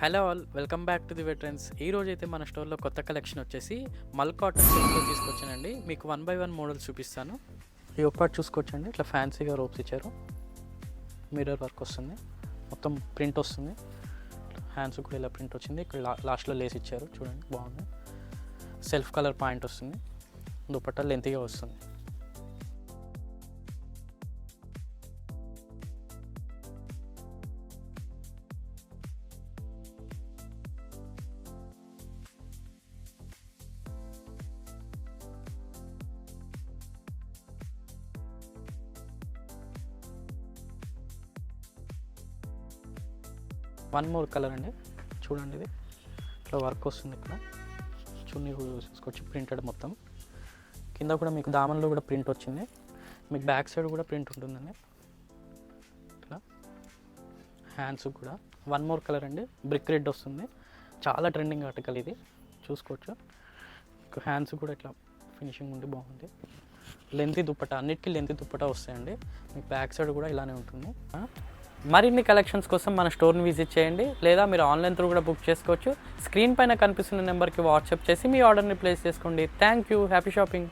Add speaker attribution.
Speaker 1: Hello all, welcome back to the veterans. ఈ రోజు అయితే మన స్టోర్లో కొత్త కలెక్షన్ వచ్చేసి మల్ కాటన్ సిల్క్లో తీసుకొచ్చానండి. మీకు 1 by 1 మోడల్స్ చూపిస్తాను. ఈ ఒక్క చూసుకోవచ్చండి, ఇట్లా ఫ్యాన్సీగా రోప్స్ ఇచ్చారు, మిర్రర్ వర్క్ వస్తుంది, మొత్తం ప్రింట్ వస్తుంది, హ్యాండ్స్ కూడా ఇలా ప్రింట్ వచ్చింది. ఇక్కడ లాస్ట్లో లేస్ ఇచ్చారు, చూడండి బాగుంది. సెల్ఫ్ కలర్ పాయింట్ వస్తుంది, దుపట్టా లెంతీగా వస్తుంది. వన్ మోర్ కలర్ అండి, చూడండి ఇది ఇట్లా వర్క్ వస్తుంది. ఇక్కడ చున్నీ కూడా చూసుకోవచ్చు, ప్రింటెడ్ మొత్తం. కింద కూడా మీకు దామన్లో కూడా ప్రింట్ వచ్చింది, మీకు బ్యాక్ సైడ్ కూడా ప్రింట్ ఉంటుందండి. ఇట్లా హ్యాండ్స్ కూడా వన్ మోర్ కలర్ అండి, బ్రిక్ రెడ్ వస్తుంది. చాలా ట్రెండింగ్ ఆర్టికల్ ఇది, చూసుకోవచ్చు. హ్యాండ్స్ కూడా ఇట్లా ఫినిషింగ్ ఉండి బాగుంది. లెంతీ దుప్పటా, అన్నిటికీ లెంతీ దుప్పటా వస్తాయండి. మీకు బ్యాక్ సైడ్ కూడా ఇలానే ఉంటుంది. మరిన్ని కలెక్షన్స్ కోసం మన స్టోర్ని విజిట్ చేయండి, లేదా మీరు ఆన్లైన్ త్రూ కూడా బుక్ చేసుకోవచ్చు. స్క్రీన్ పైన కనిపిస్తున్న నెంబర్కి వాట్సాప్ చేసి మీ ఆర్డర్ని ప్లేస్ చేసుకోండి. Thank you, happy shopping.